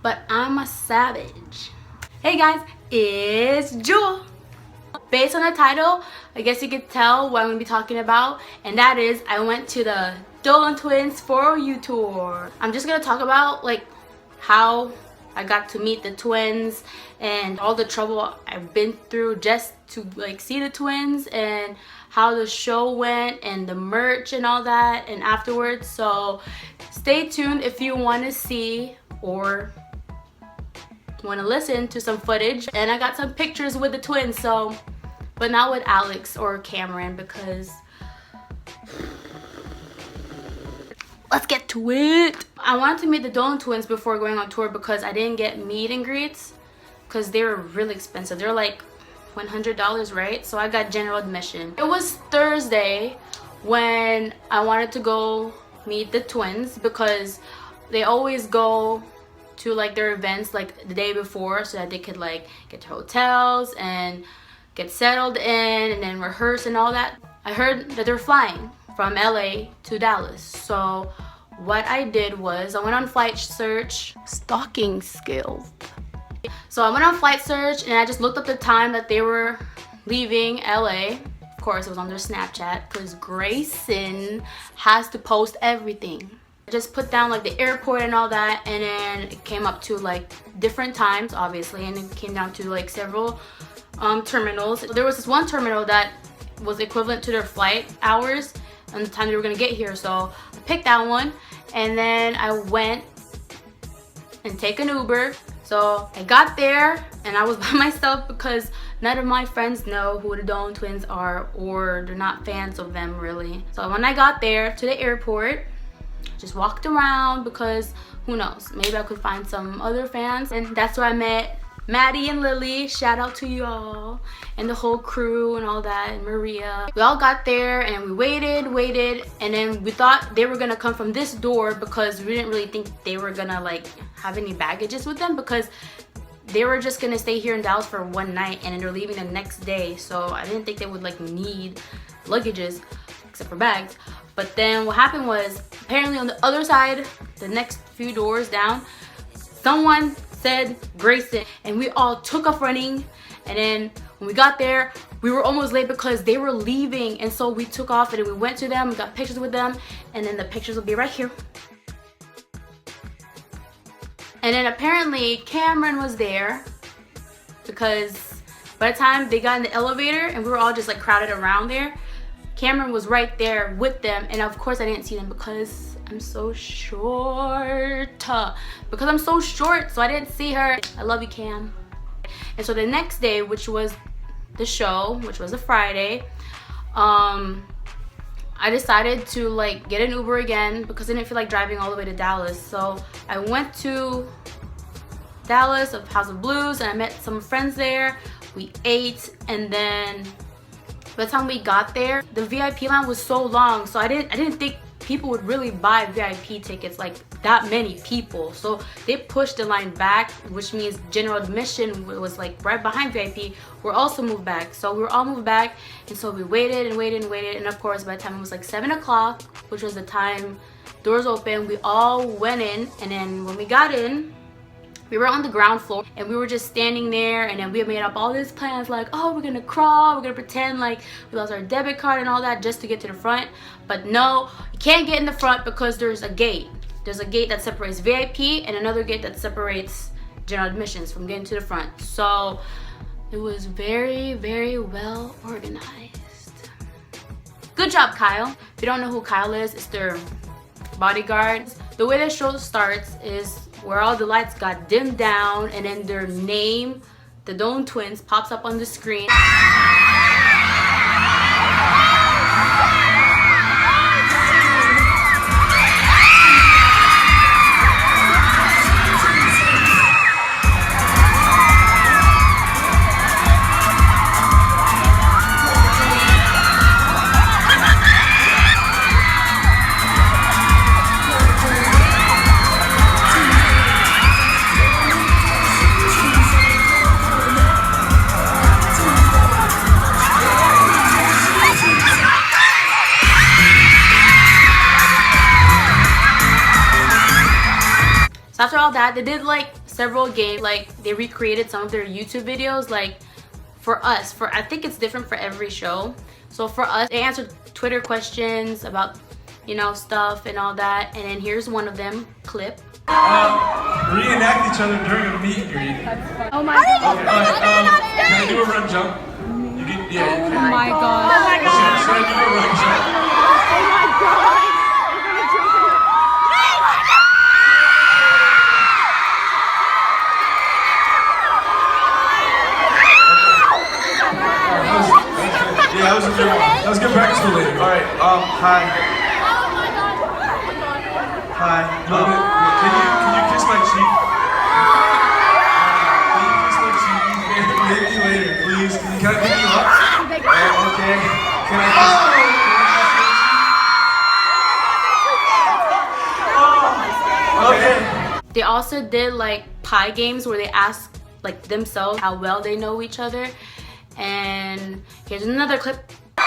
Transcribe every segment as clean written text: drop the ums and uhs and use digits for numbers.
but I'm a savage. Hey guys, it's Jewel. Based on the title, I guess you could tell what I'm going to be talking about, and that is I went to the Dolan twins For You tour. I'm just going to talk about like how I got to meet the twins and all the trouble I've been through just to like see the twins, and how the show went and the merch and all that and afterwards. So stay tuned if you want to see or want to listen to some footage. And I got some pictures with the twins, so but not with Alex or Cameron, because let's get to it. I wanted to meet the Dolan twins before going on tour because I didn't get meet and greets because they were really expensive. They're like $100, right? So I got general admission. It was Thursday when I wanted to go meet the twins because they always go to like their events like the day before so that they could like get to hotels and get settled in and then rehearse and all that. I heard that they're flying from LA to Dallas. So what I did was I went on flight search, stalking skills. So I went on flight search and I just looked up the time that they were leaving LA. Of course, it was on their Snapchat because Grayson has to post everything. I just put down like the airport and all that, and then it came up to like different times, obviously, and it came down to like several terminals. There was this one terminal that was equivalent to their flight hours and the time they were gonna get here. So I picked that one, and then I went and take an Uber. So I got there and I was by myself because none of my friends know who the Dolan twins are, or they're not fans of them really. So when I got there to the airport, just walked around because who knows, maybe I could find some other fans. And that's where I met Maddie and Lily. Shout out to y'all and the whole crew and all that, and Maria. We all got there and we waited, and then we thought they were gonna come from this door because we didn't really think they were gonna like have any baggages with them, because they were just gonna stay here in Dallas for one night and then they're leaving the next day. So I didn't think they would like need luggages except for bags. But then what happened was, apparently on the other side, the next few doors down, someone said Grayson, and we all took off running. And then when we got there, we were almost late because they were leaving, and so we took off and then we went to them, we got pictures with them, and then the pictures will be right here. And then apparently Cameron was there because by the time they got in the elevator and we were all just like crowded around there, Cameron was right there with them. And of course I didn't see them because I'm so short. Because I'm so short, so I didn't see her. I love you, Cam. And so the next day, which was the show, which was a Friday, I decided to like get an Uber again because I didn't feel like driving all the way to Dallas. So I went to Dallas of House of Blues and I met some friends there. We ate, and then by the time we got there, the VIP line was so long, so I didn't think people would really buy VIP tickets, like that many people. So they pushed the line back, which means general admission was like right behind VIP. We're also moved back, so we were all moved back. And so we waited and waited and waited, and of course by the time it was like 7 o'clock, which was the time doors open, we all went in. And then when we got in, we were on the ground floor and we were just standing there, and then we made up all these plans like, oh, we're gonna crawl, we're gonna pretend like we lost our debit card and all that just to get to the front. But no, you can't get in the front because there's a gate. There's a gate that separates VIP and another gate that separates general admissions from getting to the front. So it was very, very well organized. Good job, Kyle. If you don't know who Kyle is, it's their bodyguard. The way the show starts is where all the lights got dimmed down, and then their name, the Dolan twins, pops up on the screen. After all that, they did like several games. Like they recreated some of their YouTube videos. Like for us, I think it's different for every show. So for us, they answered Twitter questions about, you know, stuff and all that. And then here's one of them, clip. Reenact each other during a meet and greet. Oh my god. Okay, can I do a run jump? You can, yeah, you can. Oh my god. Oh my god. Should I do a run jump? Oh my god. Yeah, that was a good one. That was good practice for later. All right, hi. Hi. Can you kiss my cheek? Can you kiss my cheek? Maybe later, please. Can I pick you up? Okay. Can I kiss you? Okay. They also did like pie games where they asked like themselves how well they know each other. And here's another clip. No.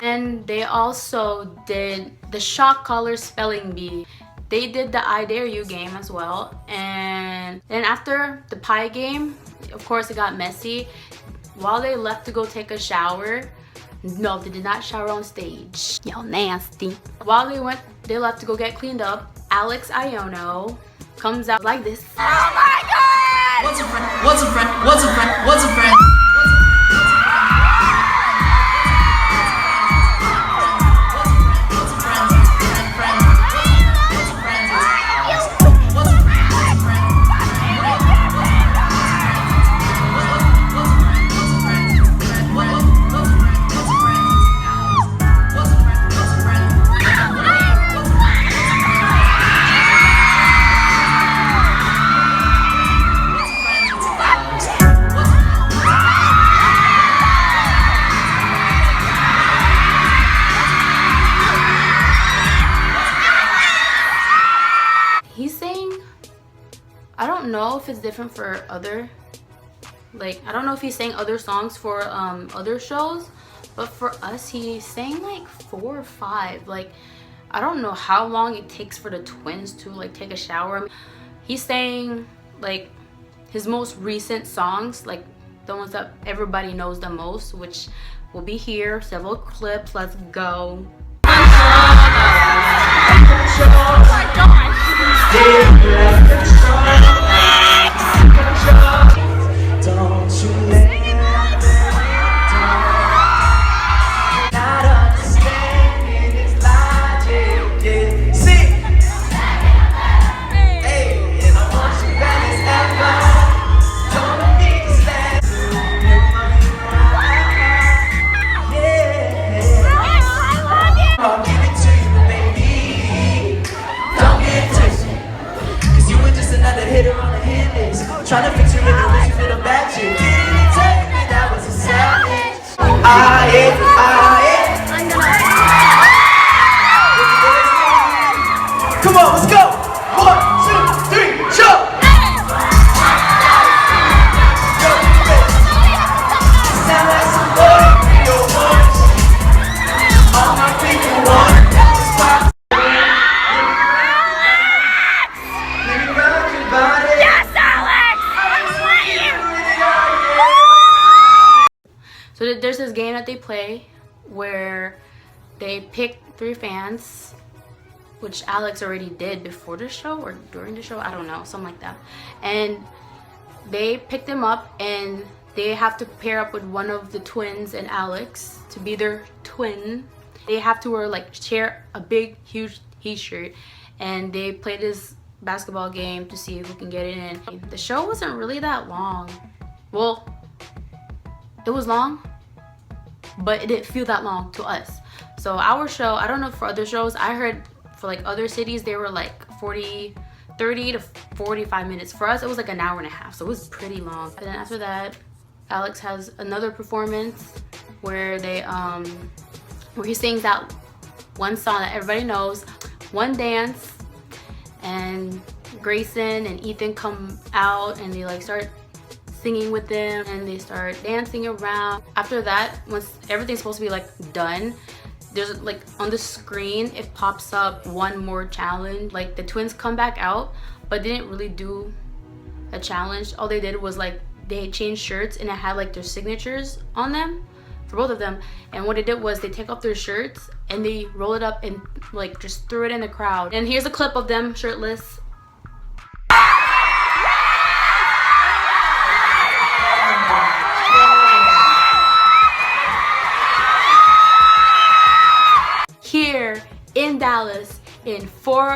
And they also did the shock collar spelling bee. They did the I Dare You game as well. And then after the pie game, of course it got messy. While they left to go take a shower, no, they did not shower on stage. Y'all nasty. While they left to go get cleaned up, Alex Iono comes out like this. Oh my god! What's a friend? What's a friend? What's a friend? What's a friend? I don't know if it's different for other, like, I don't know if he's sang other songs for other shows, but for us, he sang like 4 or 5. Like, I don't know how long it takes for the twins to like take a shower. He sang like his most recent songs, like the ones that everybody knows the most, which will be here. Several clips. Let's go. Oh my god! Trying to fix your relationship with a bad chick. Didn't you tell me that was a savage? Come on, let's go. 1, 2, 3, jump. Sound like some boy, your voice. All my people want. So there's this game that they play where they pick 3 fans, which Alex already did before the show or during the show, I don't know, something like that. And they pick them up and they have to pair up with one of the twins and Alex to be their twin. They have to wear like share a big huge t-shirt, and they play this basketball game to see who can get it in. The show wasn't really that long. Well, it was long, but it didn't feel that long to us. So our show, I don't know for other shows, I heard for like other cities they were like 30 to 45 minutes. For us it was like an hour and a half, so it was pretty long. And then after that, Alex has another performance where they where he sings that one song that everybody knows, One Dance, and Grayson and Ethan come out and they like start singing with them and they start dancing around. After that, once everything's supposed to be like done, there's like on the screen it pops up one more challenge. Like the twins come back out, but they didn't really do a challenge. All they did was like they changed shirts and it had like their signatures on them for both of them. And what they did was they take off their shirts and they roll it up and like just threw it in the crowd. And here's a clip of them shirtless. Here in Dallas in 4OU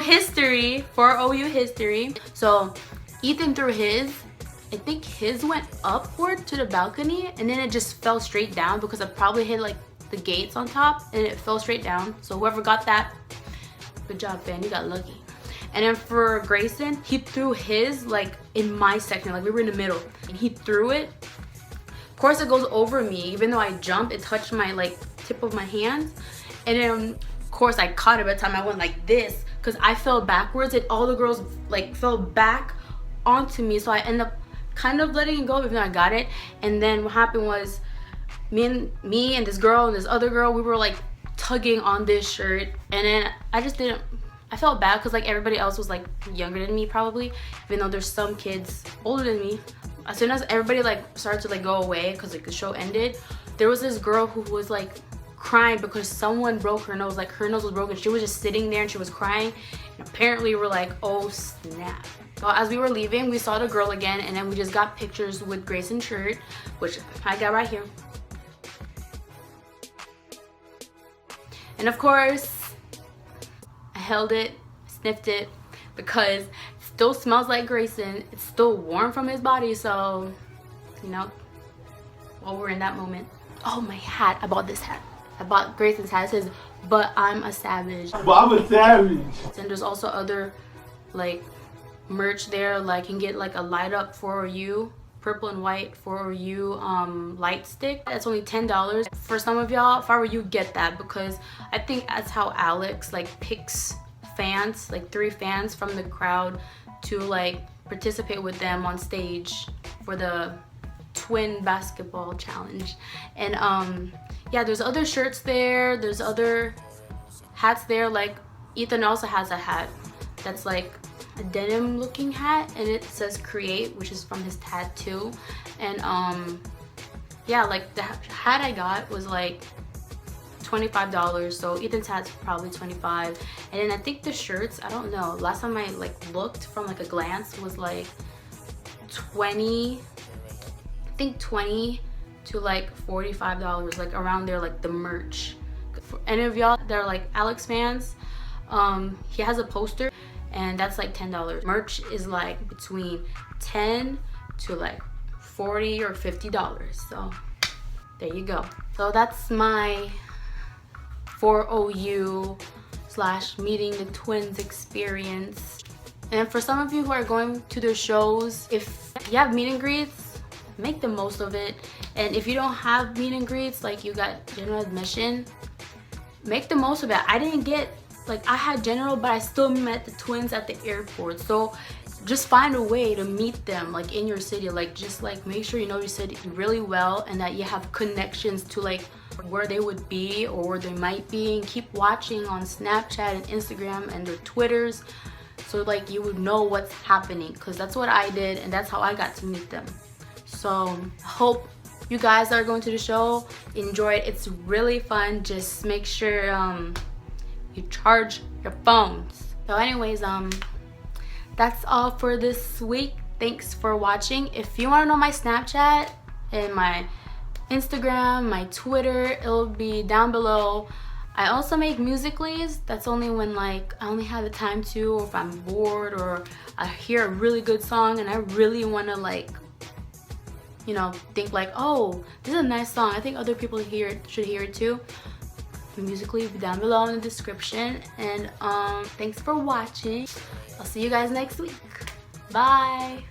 history, 4OU history. So Ethan threw his, I think his went upward to the balcony and then it just fell straight down because it probably hit like the gates on top and it fell straight down. So whoever got that, good job, fam, you got lucky. And then for Grayson, he threw his like in my section, like we were in the middle, and he threw it. Of course it goes over me, even though I jumped, it touched my like tip of my hand. And then of course I caught it by the time I went like this, because I fell backwards and all the girls like fell back onto me. So I ended up kind of letting it go even though I got it. And then what happened was me and this girl and this other girl, we were like tugging on this shirt. And then I felt bad because like everybody else was like younger than me probably, even though there's some kids older than me. As soon as everybody like started to like go away because like the show ended, there was this girl who was like crying because someone broke her nose. Like her nose was broken. She was just sitting there and she was crying. And apparently we're like, oh snap. So as we were leaving, we saw the girl again and then we just got pictures with Grayson's shirt, which I got right here. And of course, I held it, sniffed it, because it still smells like Grayson. It's still warm from his body, so, you know, while we're in that moment. Oh, my hat. I bought this hat. I bought Grayson's hat. It says, but I'm a savage. But I'm a savage. And there's also other, like, merch there. Like, you can get, like, a light up 4OU, purple and white 4OU light stick. That's only $10. For some of y'all, if I were you, get that, because I think that's how Alex, like, picks fans, like 3 fans from the crowd to like participate with them on stage for the twin basketball challenge. And yeah, there's other shirts there, there's other hats there. Like Ethan also has a hat that's like a denim looking hat and it says create, which is from his tattoo. And yeah, like the hat I got was like $25, so Ethan's hat's probably $25. And then I think the shirts, I don't know, last time I like looked from like a glance was like 20, I think 20 to like $45, like around there, like the merch. For any of y'all that are like Alex fans, he has a poster and that's like $10. Merch is like between 10 to like $40 or $50, so there you go. So that's my 4OU / meeting the twins experience. And for some of you who are going to their shows, if you have meet and greets, make the most of it. And if you don't have meet and greets, like you got general admission, make the most of it. I didn't get, like I had general, but I still met the twins at the airport. So just find a way to meet them like in your city. Like just like make sure you know your city really well and that you have connections to like where they would be or where they might be, and keep watching on Snapchat and Instagram and their Twitters so like you would know what's happening, because that's what I did and that's how I got to meet them. So I hope you guys that are going to the show enjoy it. It's really fun. Just make sure you charge your phones. So anyways, that's all for this week. Thanks for watching. If you want to know my Snapchat and my Instagram, my Twitter, it'll be down below. I also make musicallys. That's only when like I only have the time to, or if I'm bored or I hear a really good song and I really want to like, you know, think like, oh, this is a nice song, I think other people should hear it too. The musically will be down below in the description. And thanks for watching. I'll see you guys next week. Bye.